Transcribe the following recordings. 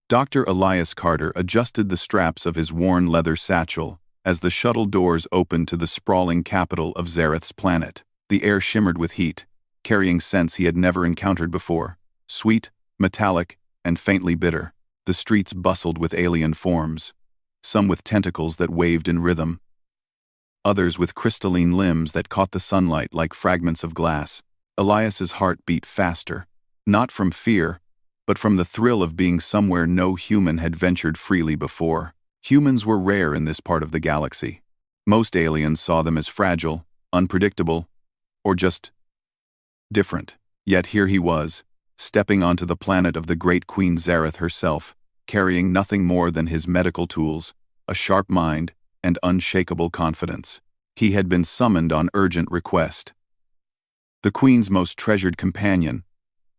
Dr. Elias Carter adjusted the straps of his worn leather satchel as the shuttle doors opened to the sprawling capital of Zareth's planet. The air shimmered with heat, carrying scents he had never encountered before. Sweet, metallic, and faintly bitter. The streets bustled with alien forms, some with tentacles that waved in rhythm, others with crystalline limbs that caught the sunlight like fragments of glass. Elias's heart beat faster, not from fear, but from the thrill of being somewhere no human had ventured freely before. Humans were rare in this part of the galaxy. Most aliens saw them as fragile, unpredictable, or just different. Yet here he was, stepping onto the planet of the great Queen Zareth herself, carrying nothing more than his medical tools, a sharp mind, and unshakable confidence. He had been summoned on urgent request. The Queen's most treasured companion,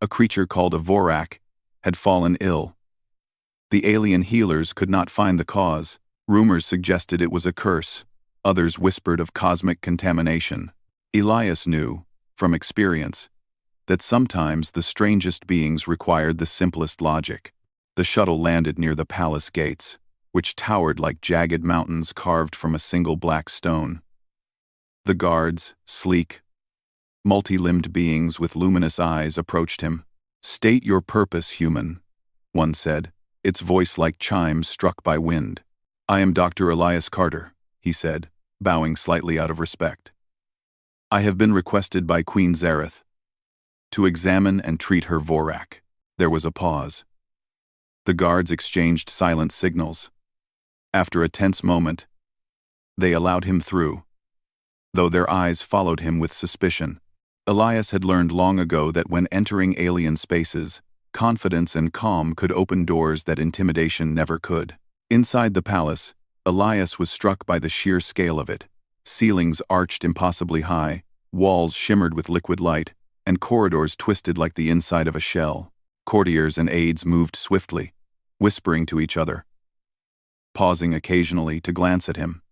a creature called a Vorak, had fallen ill. The alien healers could not find the cause. Rumors suggested it was a curse. Others whispered of cosmic contamination. Elias knew, from experience, that sometimes the strangest beings required the simplest logic. The shuttle landed near the palace gates, which towered like jagged mountains carved from a single black stone. The guards, sleek, multi-limbed beings with luminous eyes, approached him. "State your purpose, human," one said, its voice like chimes struck by wind. "I am Dr. Elias Carter," he said, bowing slightly out of respect. "I have been requested by Queen Zareth to examine and treat her Vorak." There was a pause. The guards exchanged silent signals. After a tense moment, they allowed him through, though their eyes followed him with suspicion. Elias had learned long ago that when entering alien spaces, confidence and calm could open doors that intimidation never could. Inside the palace, Elias was struck by the sheer scale of it. Ceilings arched impossibly high, walls shimmered with liquid light, and corridors twisted like the inside of a shell. Courtiers and aides moved swiftly, whispering to each other, pausing occasionally to glance at him.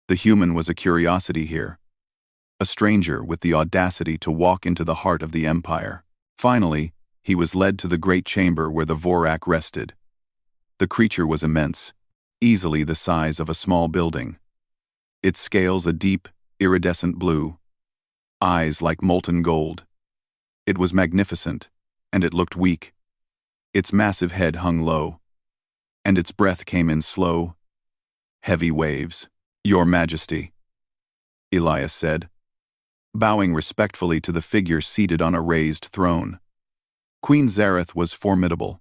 The human was a curiosity here, a stranger with the audacity to walk into the heart of the Empire. Finally, he was led to the great chamber where the Vorak rested. The creature was immense, easily the size of a small building. Its scales a deep, iridescent blue, eyes like molten gold. It was magnificent, and it looked weak. Its massive head hung low, and its breath came in slow, heavy waves. "Your Majesty," Elias said, bowing respectfully to the figure seated on a raised throne. Queen Zareth was formidable,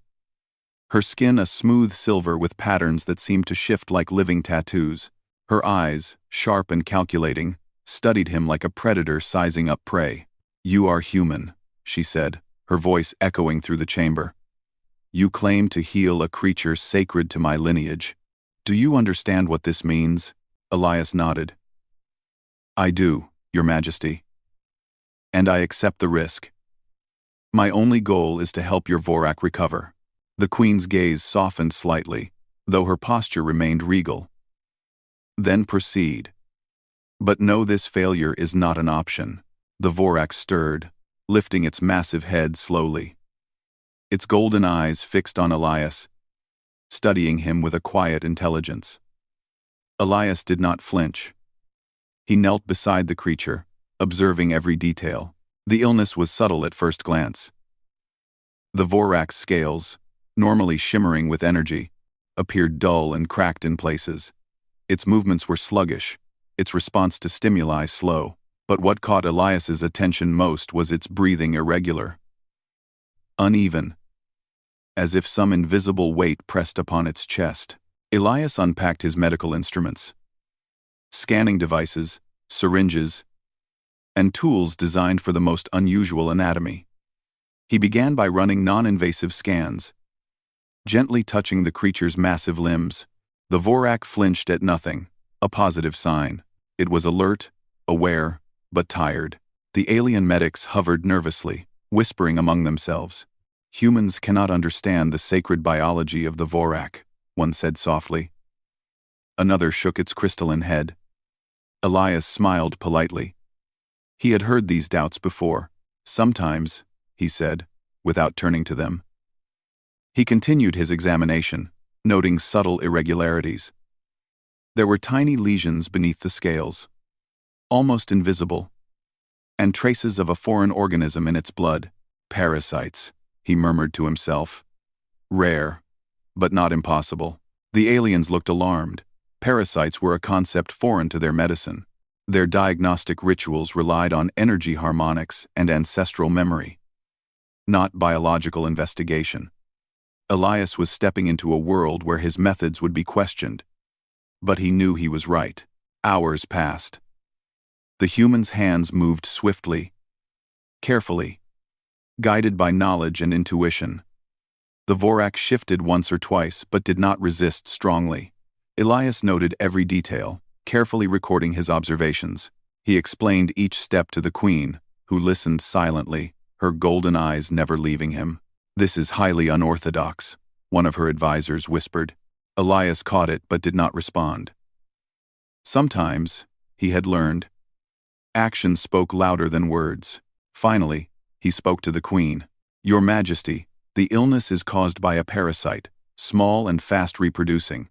her skin a smooth silver with patterns that seemed to shift like living tattoos. Her eyes, sharp and calculating, studied him like a predator sizing up prey. "You are human," she said, her voice echoing through the chamber. "You claim to heal a creature sacred to my lineage. Do you understand what this means?" Elias nodded. "I do, Your Majesty. And I accept the risk. My only goal is to help your Vorak recover." The Queen's gaze softened slightly, though her posture remained regal. "Then proceed. But know this failure is not an option." The Vorak stirred, lifting its massive head slowly. Its golden eyes fixed on Elias, studying him with a quiet intelligence. Elias did not flinch. He knelt beside the creature, observing every detail. The illness was subtle at first glance. The Vorak's scales, normally shimmering with energy, appeared dull and cracked in places. Its movements were sluggish, its response to stimuli slow. But what caught Elias's attention most was its breathing irregular, uneven, as if some invisible weight pressed upon its chest. Elias unpacked his medical instruments. Scanning devices, syringes, and tools designed for the most unusual anatomy. He began by running non-invasive scans, gently touching the creature's massive limbs. The Vorak flinched at nothing, a positive sign. It was alert, aware, but tired. The alien medics hovered nervously, whispering among themselves. "Humans cannot understand the sacred biology of the Vorak," one said softly. Another shook its crystalline head. Elias smiled politely. He had heard these doubts before. "Sometimes," he said, without turning to them, He continued his examination, noting subtle irregularities. There were tiny lesions beneath the scales, almost invisible, and traces of a foreign organism in its blood. Parasites, he murmured to himself. Rare, but not impossible. The aliens looked alarmed. Parasites were a concept foreign to their medicine. Their diagnostic rituals relied on energy harmonics and ancestral memory, not biological investigation. Elias was stepping into a world where his methods would be questioned. But he knew he was right. Hours passed. The human's hands moved swiftly, carefully, guided by knowledge and intuition. The Vorak shifted once or twice but did not resist strongly. Elias noted every detail, carefully recording his observations. He explained each step to the queen, who listened silently, her golden eyes never leaving him. "This is highly unorthodox," one of her advisors whispered. Elias caught it but did not respond. Sometimes, he had learned, actions spoke louder than words. Finally, he spoke to the queen. "Your Majesty, the illness is caused by a parasite, small and fast reproducing.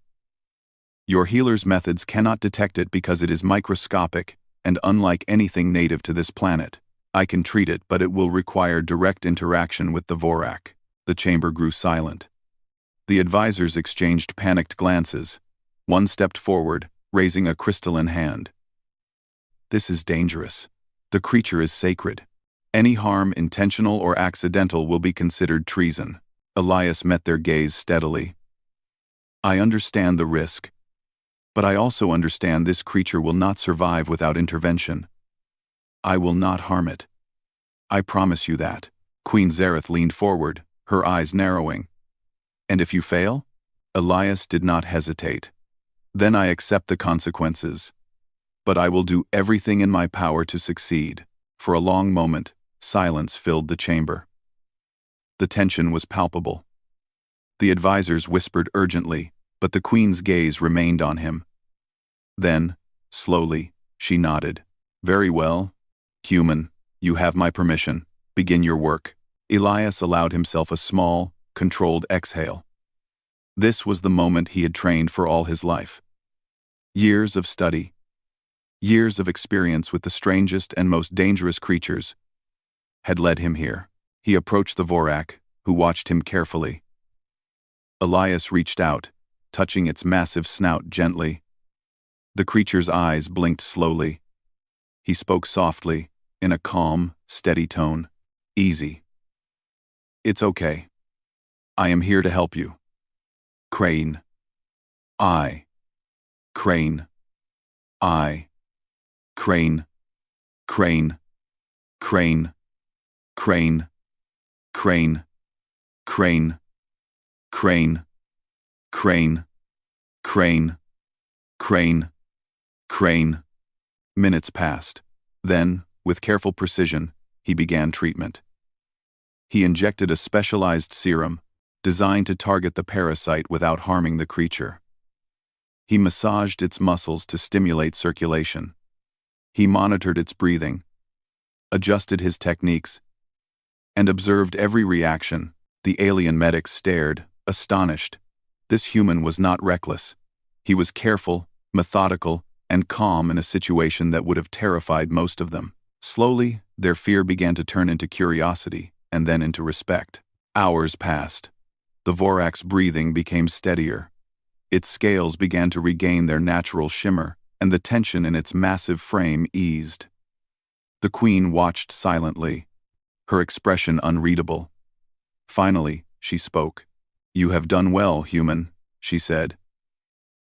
Your healer's methods cannot detect it because it is microscopic and unlike anything native to this planet. I can treat it, but it will require direct interaction with the Vorak." The chamber grew silent. The advisors exchanged panicked glances. One stepped forward, raising a crystalline hand. "This is dangerous. The creature is sacred. Any harm, intentional or accidental, will be considered treason." Elias met their gaze steadily. "I understand the risk, but I also understand this creature will not survive without intervention. I will not harm it. I promise you that." Queen Zareth leaned forward, her eyes narrowing. "And if you fail?" Elias did not hesitate. "Then I accept the consequences. But I will do everything in my power to succeed." For a long moment, silence filled the chamber. The tension was palpable. The advisors whispered urgently, but the queen's gaze remained on him. Then, slowly, she nodded. "Very well. Human, you have my permission. Begin your work." Elias allowed himself a small, controlled exhale. This was the moment he had trained for all his life. Years of study, years of experience with the strangest and most dangerous creatures, had led him here. He approached the Vorak, who watched him carefully. Elias reached out, touching its massive snout gently. The creature's eyes blinked slowly. He spoke softly, in a calm, steady tone. "Easy. It's okay. I am here to help you. Crane. I. Crane. I. Crane. Crane. Crane. Crane. Crane. Crane. Crane. Crane. Crane. Crane. Crane." Minutes passed. Then, with careful precision, he began treatment. He injected a specialized serum, designed to target the parasite without harming the creature. He massaged its muscles to stimulate circulation. He monitored its breathing, adjusted his techniques, and observed every reaction. The alien medics stared, astonished. This human was not reckless. He was careful, methodical, and calm in a situation that would have terrified most of them. Slowly, their fear began to turn into curiosity, and then into respect. Hours passed. The Vorak's breathing became steadier. Its scales began to regain their natural shimmer, and the tension in its massive frame eased. The queen watched silently, her expression unreadable. Finally, she spoke. "You have done well, human," she said.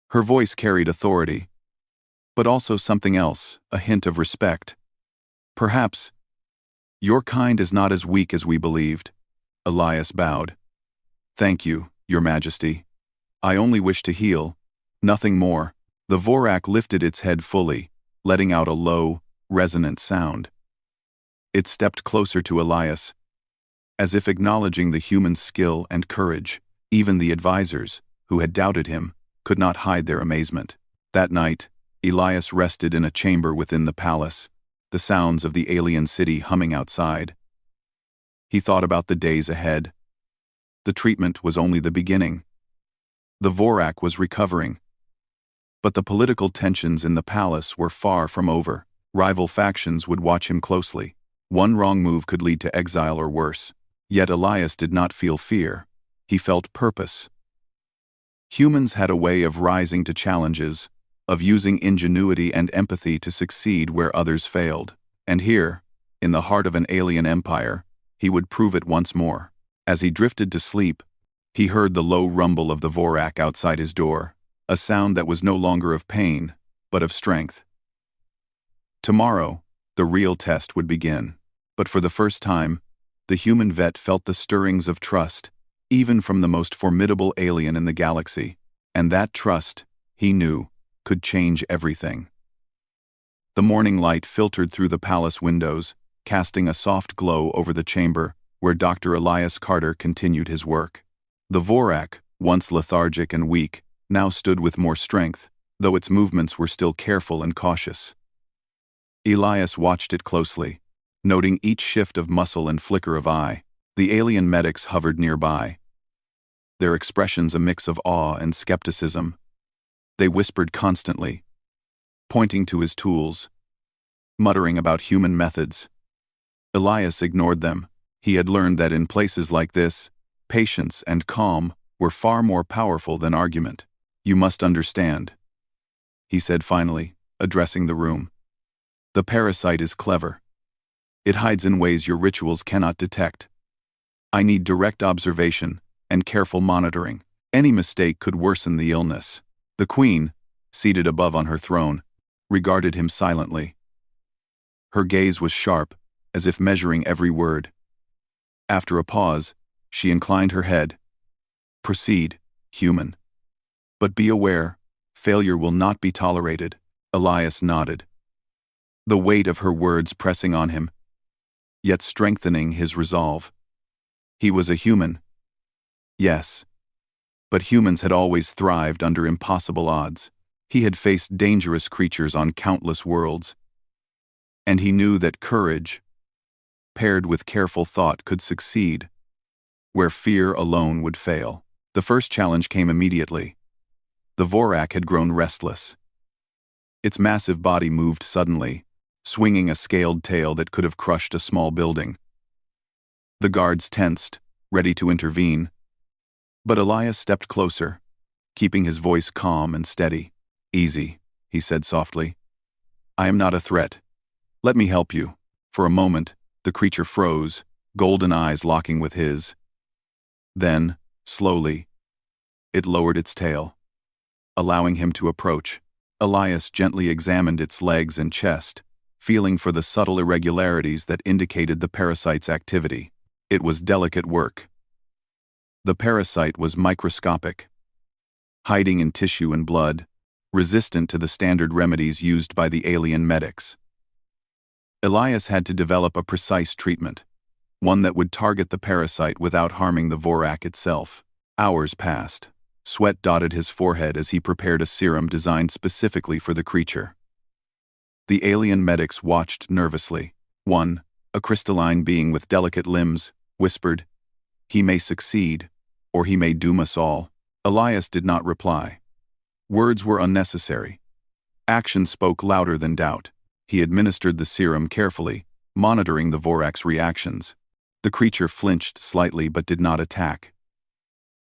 Her voice carried authority, but also something else, a hint of respect. "Perhaps your kind is not as weak as we believed." Elias bowed. "Thank you, Your Majesty. I only wish to heal, nothing more." The Vorak lifted its head fully, letting out a low, resonant sound. It stepped closer to Elias, as if acknowledging the human's skill and courage. Even the advisors, who had doubted him, could not hide their amazement. That night, Elias rested in a chamber within the palace, the sounds of the alien city humming outside. He thought about the days ahead. The treatment was only the beginning. The Vorak was recovering. But the political tensions in the palace were far from over. Rival factions would watch him closely. One wrong move could lead to exile or worse. Yet Elias did not feel fear. He felt purpose. Humans had a way of rising to challenges, of using ingenuity and empathy to succeed where others failed. And here, in the heart of an alien empire, he would prove it once more. As he drifted to sleep, he heard the low rumble of the Vorak outside his door, a sound that was no longer of pain, but of strength. Tomorrow, the real test would begin. But for the first time, the human vet felt the stirrings of trust, even from the most formidable alien in the galaxy. And that trust, he knew, could change everything. The morning light filtered through the palace windows, casting a soft glow over the chamber where Dr. Elias Carter continued his work. The Vorak, once lethargic and weak, now stood with more strength, though its movements were still careful and cautious. Elias watched it closely, noting each shift of muscle and flicker of eye. The alien medics hovered nearby, their expressions a mix of awe and skepticism. They whispered constantly, pointing to his tools, muttering about human methods. Elias ignored them. He had learned that in places like this, patience and calm were far more powerful than argument. "You must understand," he said finally, addressing the room. "The parasite is clever. It hides in ways your rituals cannot detect. I need direct observation and careful monitoring. Any mistake could worsen the illness." The queen, seated above on her throne, regarded him silently. Her gaze was sharp, as if measuring every word. After a pause, she inclined her head. "Proceed, human. But be aware, failure will not be tolerated." Elias nodded, the weight of her words pressing on him, yet strengthening his resolve. He was a human. Yes. But humans had always thrived under impossible odds. He had faced dangerous creatures on countless worlds. And he knew that courage, paired with careful thought, could succeed where fear alone would fail. The first challenge came immediately. The Vorak had grown restless. Its massive body moved suddenly, swinging a scaled tail that could have crushed a small building. The guards tensed, ready to intervene. But Elias stepped closer, keeping his voice calm and steady. "Easy," he said softly. "I am not a threat. Let me help you." For a moment, the creature froze, golden eyes locking with his. Then, slowly, it lowered its tail, allowing him to approach. Elias gently examined its legs and chest, feeling for the subtle irregularities that indicated the parasite's activity. It was delicate work. The parasite was microscopic, hiding in tissue and blood, resistant to the standard remedies used by the alien medics. Elias had to develop a precise treatment, one that would target the parasite without harming the Vorak itself. Hours passed. Sweat dotted his forehead as he prepared a serum designed specifically for the creature. The alien medics watched nervously. One, a crystalline being with delicate limbs, whispered, "He may succeed, or he may doom us all." Elias did not reply. Words were unnecessary. Action spoke louder than doubt. He administered the serum carefully, monitoring the Vorak's reactions. The creature flinched slightly but did not attack.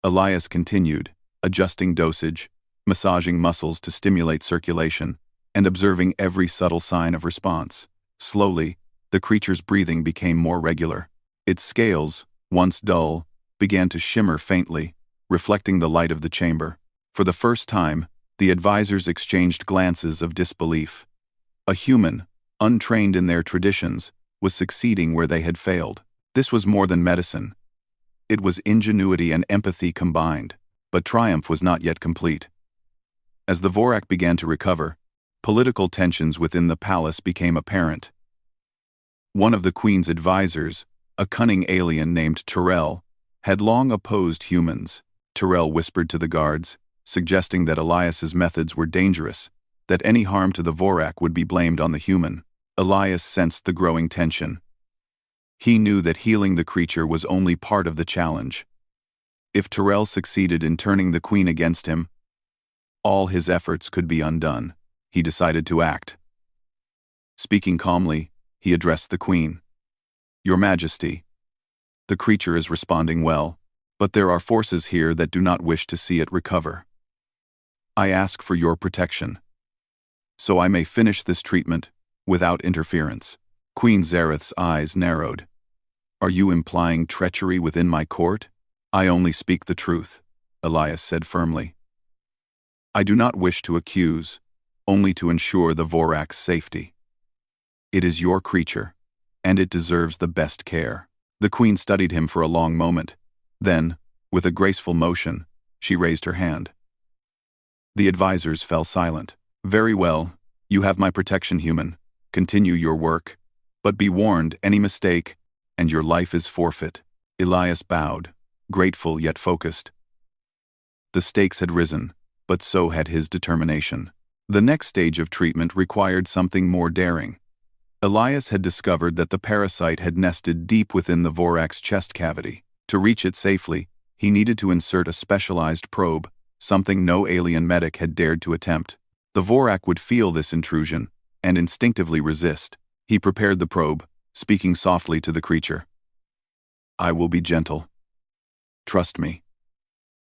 Elias continued, adjusting dosage, massaging muscles to stimulate circulation, and observing every subtle sign of response. Slowly, the creature's breathing became more regular. Its scales, once dull, began to shimmer faintly, reflecting the light of the chamber. For the first time, the advisors exchanged glances of disbelief. A human, untrained in their traditions, was succeeding where they had failed. This was more than medicine. It was ingenuity and empathy combined, but triumph was not yet complete. As the Vorak began to recover, political tensions within the palace became apparent. One of the queen's advisors, a cunning alien named Terrell, had long opposed humans. Terrell whispered to the guards, suggesting that Elias's methods were dangerous, that any harm to the Vorak would be blamed on the human. Elias sensed the growing tension. He knew that healing the creature was only part of the challenge. If Tyrell succeeded in turning the queen against him, all his efforts could be undone. He decided to act. Speaking calmly, he addressed the queen. "Your Majesty, the creature is responding well, but there are forces here that do not wish to see it recover. I ask for your protection, so I may finish this treatment without interference." Queen Zareth's eyes narrowed. "Are you implying treachery within my court?" "I only speak the truth," Elias said firmly. "I do not wish to accuse, only to ensure the Vorak's safety. It is your creature, and it deserves the best care." The queen studied him for a long moment. Then, with a graceful motion, she raised her hand. The advisors fell silent. "Very well, you have my protection, human. Continue your work. But be warned, any mistake, and your life is forfeit." Elias bowed, grateful yet focused. The stakes had risen, but so had his determination. The next stage of treatment required something more daring. Elias had discovered that the parasite had nested deep within the Vorak's chest cavity. To reach it safely, he needed to insert a specialized probe, something no alien medic had dared to attempt. The Vorak would feel this intrusion and instinctively resist. He prepared the probe, speaking softly to the creature. "I will be gentle. Trust me.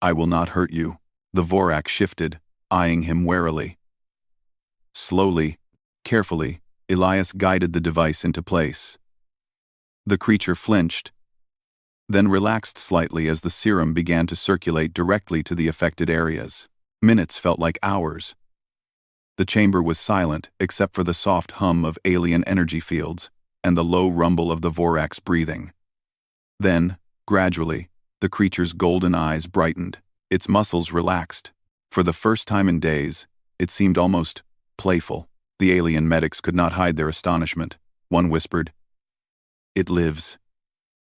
I will not hurt you." The Vorak shifted, eyeing him warily. Slowly, carefully, Elias guided the device into place. The creature flinched, then relaxed slightly as the serum began to circulate directly to the affected areas. Minutes felt like hours. The chamber was silent except for the soft hum of alien energy fields and the low rumble of the Vorak's breathing. Then, gradually, the creature's golden eyes brightened, its muscles relaxed. For the first time in days, it seemed almost playful. The alien medics could not hide their astonishment. One whispered, "It lives."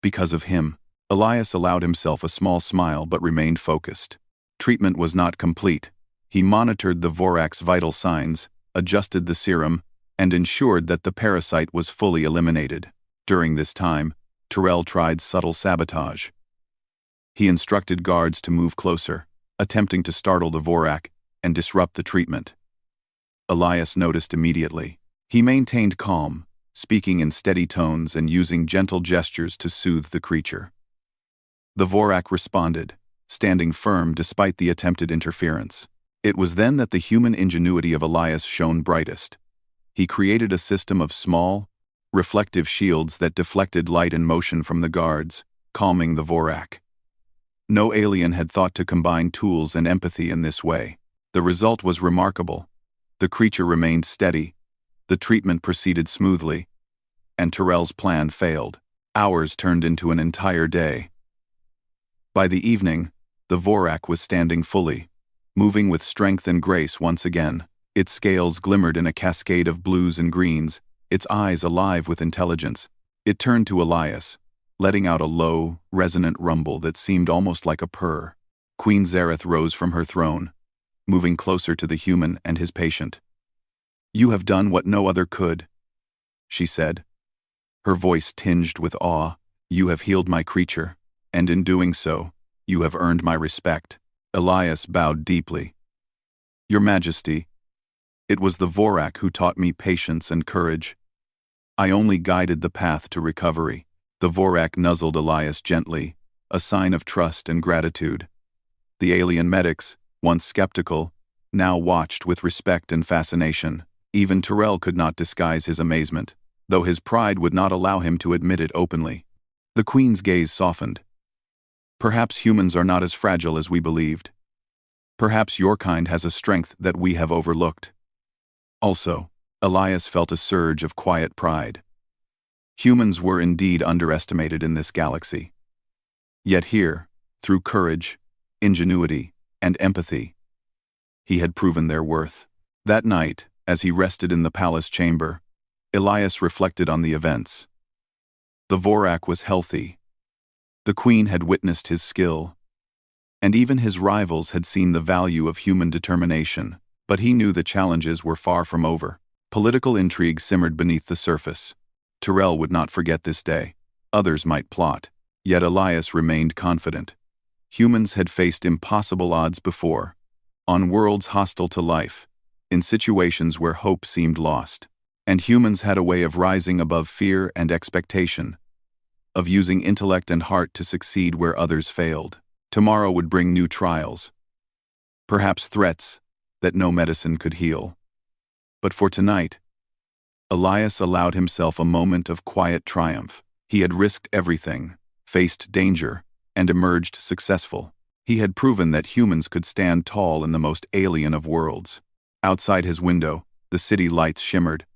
Because of him. Elias allowed himself a small smile but remained focused. Treatment was not complete. He monitored the Vorak's vital signs, adjusted the serum, and ensured that the parasite was fully eliminated. During this time, Tyrell tried subtle sabotage. He instructed guards to move closer, attempting to startle the Vorak and disrupt the treatment. Elias noticed immediately. He maintained calm, speaking in steady tones and using gentle gestures to soothe the creature. The Vorak responded, standing firm despite the attempted interference. It was then that the human ingenuity of Elias shone brightest. He created a system of small, reflective shields that deflected light and motion from the guards, calming the Vorak. No alien had thought to combine tools and empathy in this way. The result was remarkable. The creature remained steady, the treatment proceeded smoothly, and Tyrell's plan failed. Hours turned into an entire day. By the evening, the Vorak was standing fully, moving with strength and grace once again. Its scales glimmered in a cascade of blues and greens, its eyes alive with intelligence. It turned to Elias, letting out a low, resonant rumble that seemed almost like a purr. Queen Zareth rose from her throne, moving closer to the human and his patient. "You have done what no other could," she said, her voice tinged with awe. "You have healed my creature, and in doing so, you have earned my respect." Elias bowed deeply. "Your Majesty, it was the Vorak who taught me patience and courage. I only guided the path to recovery." The Vorak nuzzled Elias gently, a sign of trust and gratitude. The alien medics, once skeptical, now watched with respect and fascination. Even Tyrell could not disguise his amazement, though his pride would not allow him to admit it openly. The Queen's gaze softened. "Perhaps humans are not as fragile as we believed. Perhaps your kind has a strength that we have overlooked." Also, Elias felt a surge of quiet pride. Humans were indeed underestimated in this galaxy. Yet here, through courage, ingenuity, and empathy, he had proven their worth. That night, as he rested in the palace chamber, Elias reflected on the events. The Vorak was healthy. The Queen had witnessed his skill, and even his rivals had seen the value of human determination, but he knew the challenges were far from over. Political intrigue simmered beneath the surface. Tyrell would not forget this day. Others might plot, yet Elias remained confident. Humans had faced impossible odds before, on worlds hostile to life, in situations where hope seemed lost. And humans had a way of rising above fear and expectation, of using intellect and heart to succeed where others failed. Tomorrow would bring new trials, perhaps threats that no medicine could heal. But for tonight, Elias allowed himself a moment of quiet triumph. He had risked everything, faced danger, and emerged successful. He had proven that humans could stand tall in the most alien of worlds. Outside his window, the city lights shimmered.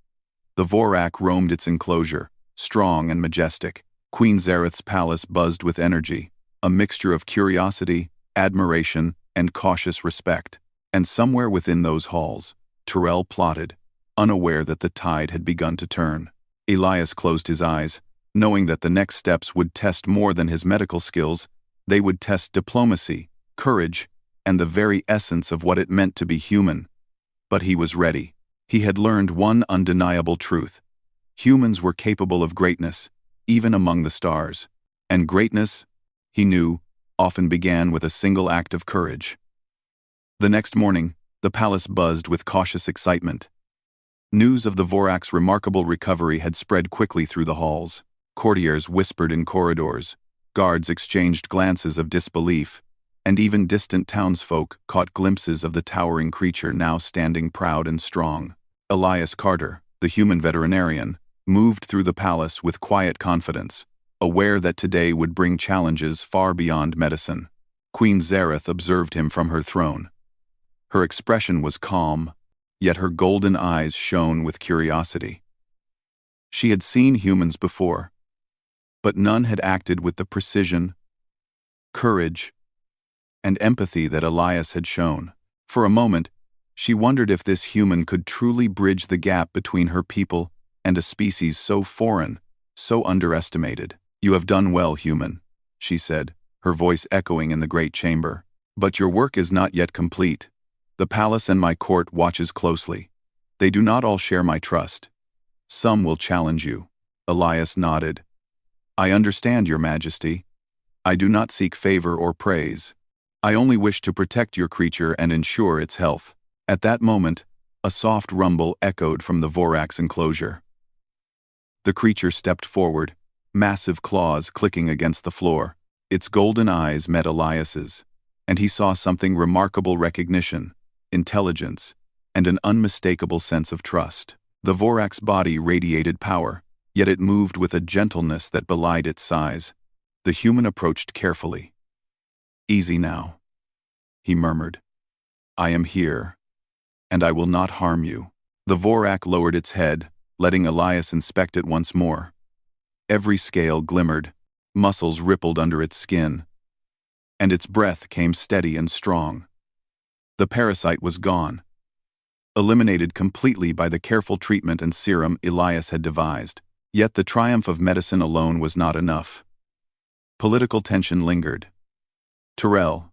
The Vorak roamed its enclosure, strong and majestic. Queen Zareth's palace buzzed with energy, a mixture of curiosity, admiration, and cautious respect. And somewhere within those halls, Tyrell plotted, unaware that the tide had begun to turn. Elias closed his eyes, knowing that the next steps would test more than his medical skills. They would test diplomacy, courage, and the very essence of what it meant to be human. But he was ready. He had learned one undeniable truth. Humans were capable of greatness, even among the stars. And greatness, he knew, often began with a single act of courage. The next morning, the palace buzzed with cautious excitement. News of the Vorak's remarkable recovery had spread quickly through the halls. Courtiers whispered in corridors, guards exchanged glances of disbelief, and even distant townsfolk caught glimpses of the towering creature now standing proud and strong. Elias Carter, the human veterinarian, moved through the palace with quiet confidence, aware that today would bring challenges far beyond medicine. Queen Zareth observed him from her throne. Her expression was calm, yet her golden eyes shone with curiosity. She had seen humans before, but none had acted with the precision, courage, and empathy that Elias had shown. For a moment, she wondered if this human could truly bridge the gap between her people and a species so foreign, so underestimated. "You have done well, human," she said, her voice echoing in the great chamber. "But your work is not yet complete. The palace and my court watches closely. They do not all share my trust. Some will challenge you." Elias nodded. "I understand, Your Majesty. I do not seek favor or praise. I only wish to protect your creature and ensure its health." At that moment, a soft rumble echoed from the Vorak's enclosure. The creature stepped forward, massive claws clicking against the floor. Its golden eyes met Elias's, and he saw something remarkable: recognition, intelligence, and an unmistakable sense of trust. The Vorak's body radiated power, yet it moved with a gentleness that belied its size. The human approached carefully. "Easy now," he murmured. "I am here, and I will not harm you." The Vorak lowered its head, letting Elias inspect it once more. Every scale glimmered, muscles rippled under its skin, and its breath came steady and strong. The parasite was gone, eliminated completely by the careful treatment and serum Elias had devised. Yet the triumph of medicine alone was not enough. Political tension lingered. Tyrell,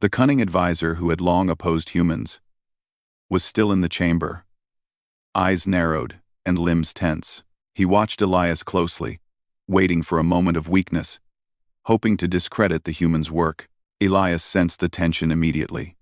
the cunning advisor who had long opposed humans, was still in the chamber. Eyes narrowed and limbs tense, he watched Elias closely, waiting for a moment of weakness, hoping to discredit the human's work. Elias sensed the tension immediately.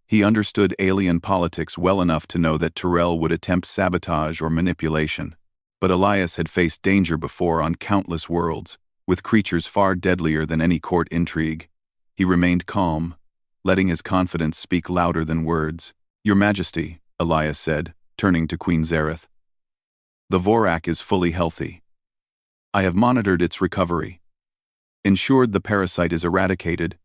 He understood alien politics well enough to know that Tyrell would attempt sabotage or manipulation. But Elias had faced danger before on countless worlds, with creatures far deadlier than any court intrigue. He remained calm, letting his confidence speak louder than words. "Your Majesty," Elias said, turning to Queen Zareth, "the Vorak is fully healthy. I have monitored its recovery, ensured the parasite is eradicated,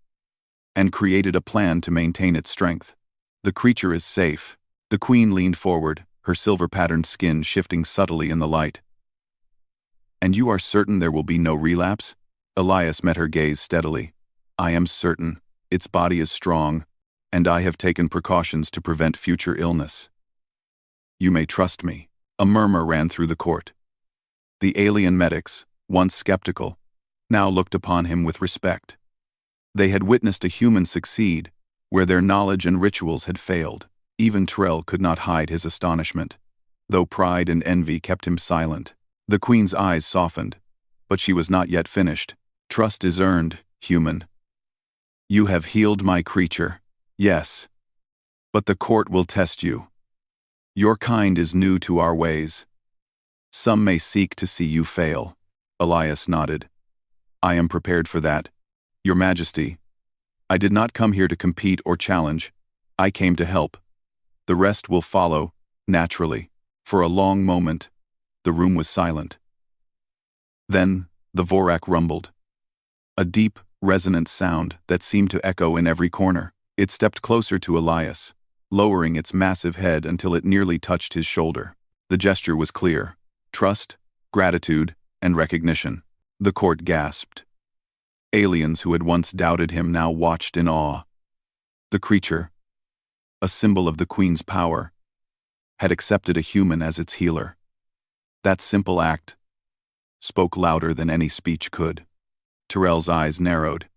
and created a plan to maintain its strength. The creature is safe." The Queen leaned forward, her silver-patterned skin shifting subtly in the light. "And you are certain there will be no relapse?" Elias met her gaze steadily. "I am certain. Its body is strong, and I have taken precautions to prevent future illness. You may trust me." A murmur ran through the court. The alien medics, once skeptical, now looked upon him with respect. They had witnessed a human succeed where their knowledge and rituals had failed. Even Tyrell could not hide his astonishment, though pride and envy kept him silent. The Queen's eyes softened, but she was not yet finished. "Trust is earned, human. You have healed my creature. Yes. But the court will test you. Your kind is new to our ways. Some may seek to see you fail. Elias nodded. I am prepared for that, Your Majesty. I did not come here to compete or challenge. I came to help. The rest will follow, naturally. For a long moment, the room was silent. Then, the Vorak rumbled. A deep, resonant sound that seemed to echo in every corner. It stepped closer to Elias, lowering its massive head until it nearly touched his shoulder. The gesture was clear. Trust, gratitude, and recognition. The court gasped. Aliens who had once doubted him now watched in awe. The creature, a symbol of the Queen's power, had accepted a human as its healer. That simple act spoke louder than any speech could. Tyrell's eyes narrowed.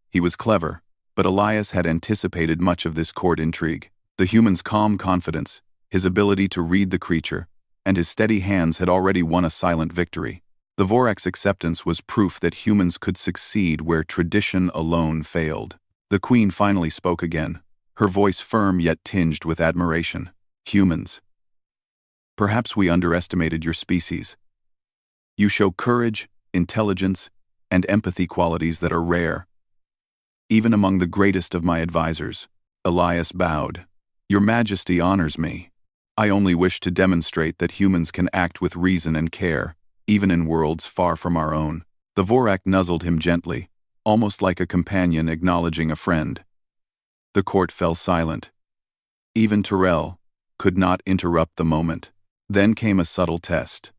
He was clever, but Elias had anticipated much of this court intrigue. The human's calm confidence, his ability to read the creature, and his steady hands had already won a silent victory. The Vorak's acceptance was proof that humans could succeed where tradition alone failed. The Queen finally spoke again, her voice firm yet tinged with admiration. Humans. Perhaps we underestimated your species. You show courage, intelligence, and empathy qualities that are rare. Even among the greatest of my advisors. Elias bowed. Your Majesty honors me. I only wish to demonstrate that humans can act with reason and care, even in worlds far from our own. The Vorak nuzzled him gently, almost like a companion acknowledging a friend. The court fell silent. Even Tyrell could not interrupt the moment. Then came a subtle test.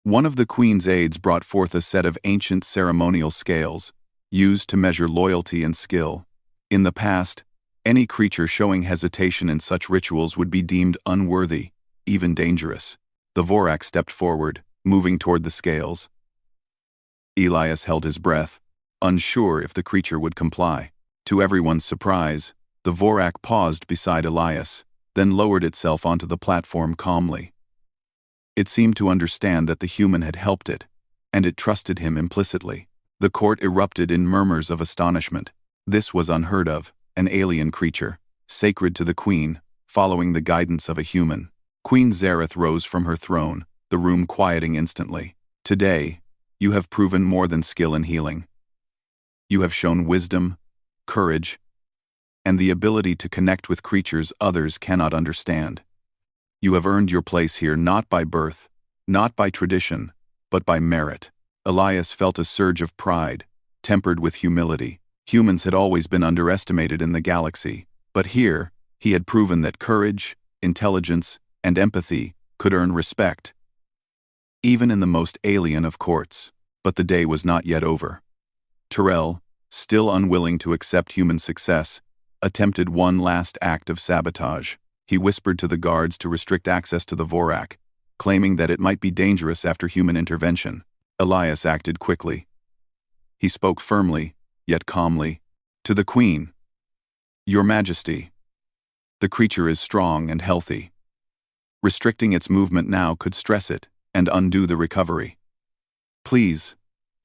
One of the Queen's aides brought forth a set of ancient ceremonial scales, used to measure loyalty and skill. In the past, any creature showing hesitation in such rituals would be deemed unworthy, even dangerous. The Vorak stepped forward, moving toward the scales. Elias held his breath, unsure if the creature would comply. To everyone's surprise, the Vorak paused beside Elias, then lowered itself onto the platform calmly. It seemed to understand that the human had helped it, and it trusted him implicitly. The court erupted in murmurs of astonishment. This was unheard of, an alien creature, sacred to the Queen, following the guidance of a human. Queen Zareth rose from her throne, the room quieting instantly. Today, you have proven more than skill in healing. You have shown wisdom, courage, and the ability to connect with creatures others cannot understand. You have earned your place here not by birth, not by tradition, but by merit. Elias felt a surge of pride, tempered with humility. Humans had always been underestimated in the galaxy, but here, he had proven that courage, intelligence, and empathy could earn respect, even in the most alien of courts. But the day was not yet over. Tyrell, still unwilling to accept human success, attempted one last act of sabotage. He whispered to the guards to restrict access to the Vorak, claiming that it might be dangerous after human intervention. Elias acted quickly. He spoke firmly, yet calmly, to the Queen. Your Majesty, the creature is strong and healthy. Restricting its movement now could stress it and undo the recovery. Please,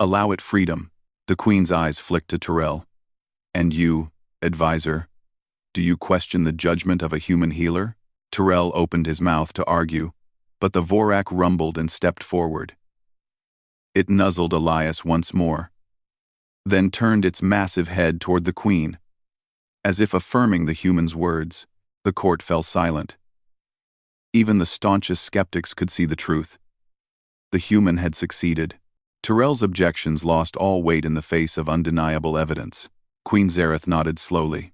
allow it freedom. The Queen's eyes flicked to Tyrell. And you, advisor, do you question the judgment of a human healer? Tyrell opened his mouth to argue, but the Vorak rumbled and stepped forward. It nuzzled Elias once more, then turned its massive head toward the Queen. As if affirming the human's words, the court fell silent. Even the staunchest skeptics could see the truth. The human had succeeded. Tyrell's objections lost all weight in the face of undeniable evidence. Queen Zareth nodded slowly.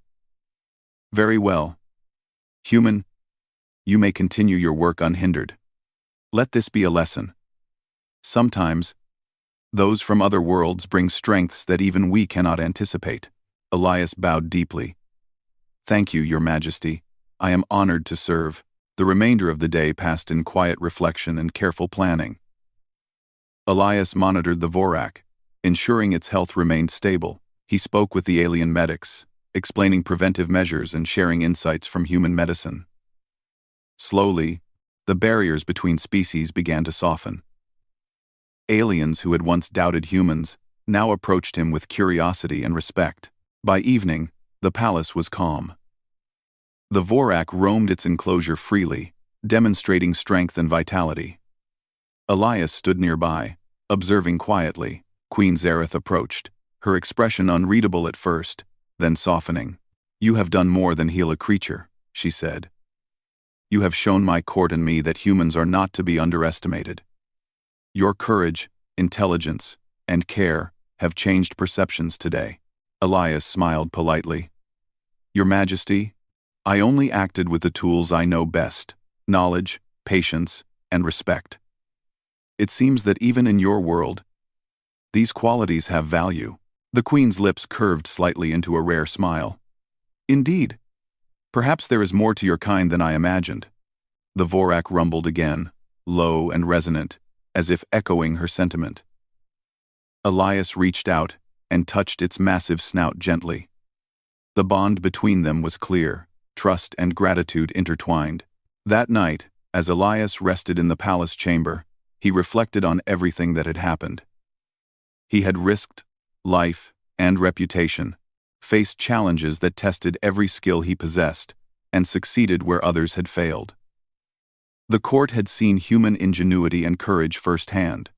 Very well. Human, you may continue your work unhindered. Let this be a lesson. Sometimes, those from other worlds bring strengths that even we cannot anticipate. Elias bowed deeply. Thank you, Your Majesty. I am honored to serve. The remainder of the day passed in quiet reflection and careful planning. Elias monitored the Vorak, ensuring its health remained stable. He spoke with the alien medics, explaining preventive measures and sharing insights from human medicine. Slowly, the barriers between species began to soften. Aliens who had once doubted humans now approached him with curiosity and respect. By evening, the palace was calm. The Vorak roamed its enclosure freely, demonstrating strength and vitality. Elias stood nearby, observing quietly. Queen Zareth approached, her expression unreadable at first, then softening. "You have done more than heal a creature," she said. "You have shown my court and me that humans are not to be underestimated. Your courage, intelligence, and care have changed perceptions today." Elias smiled politely. "Your Majesty, I only acted with the tools I know best: knowledge, patience, and respect. It seems that even in your world, these qualities have value." The queen's lips curved slightly into a rare smile. "Indeed. Perhaps there is more to your kind than I imagined." The Vorak rumbled again, low and resonant, as if echoing her sentiment. Elias reached out and touched its massive snout gently. The bond between them was clear, trust and gratitude intertwined. That night, as Elias rested in the palace chamber, he reflected on everything that had happened. He had risked life and reputation, faced challenges that tested every skill he possessed, and succeeded where others had failed. The court had seen human ingenuity and courage firsthand.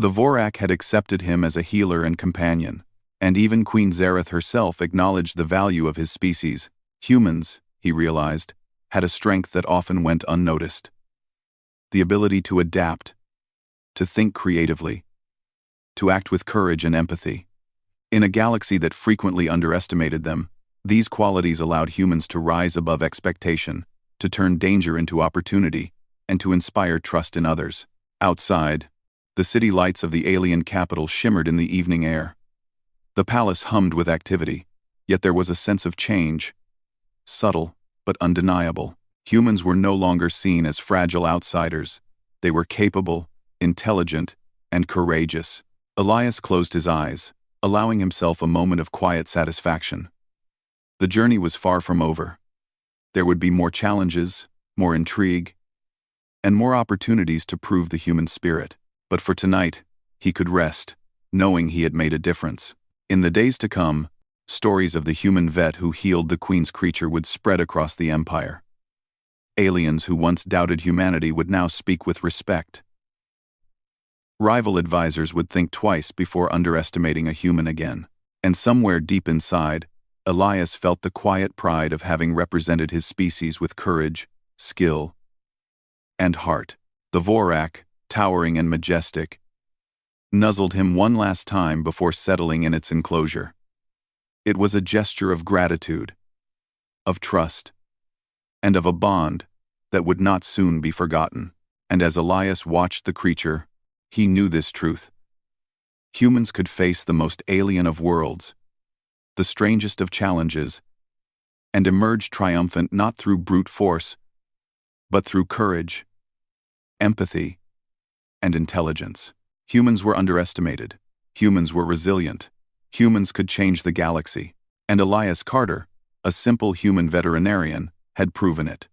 The Vorak had accepted him as a healer and companion, and even Queen Zareth herself acknowledged the value of his species. Humans, he realized, had a strength that often went unnoticed. The ability to adapt, to think creatively, to act with courage and empathy. In a galaxy that frequently underestimated them, these qualities allowed humans to rise above expectation, to turn danger into opportunity, and to inspire trust in others. Outside, the city lights of the alien capital shimmered in the evening air. The palace hummed with activity, yet there was a sense of change, subtle but undeniable. Humans were no longer seen as fragile outsiders. They were capable, intelligent, and courageous. Elias closed his eyes, allowing himself a moment of quiet satisfaction. The journey was far from over. There would be more challenges, more intrigue, and more opportunities to prove the human spirit. But for tonight, he could rest, knowing he had made a difference. In the days to come, stories of the human vet who healed the queen's creature would spread across the empire. Aliens who once doubted humanity would now speak with respect. Rival advisors would think twice before underestimating a human again. And somewhere deep inside, Elias felt the quiet pride of having represented his species with courage, skill, and heart. The Vorak, towering and majestic, nuzzled him one last time before settling in its enclosure. It was a gesture of gratitude, of trust, and of a bond that would not soon be forgotten. And as Elias watched the creature, he knew this truth. Humans could face the most alien of worlds, the strangest of challenges, and emerge triumphant not through brute force, but through courage, empathy, and intelligence. Humans were underestimated. Humans were resilient. Humans could change the galaxy. And Elias Carter, a simple human veterinarian, had proven it.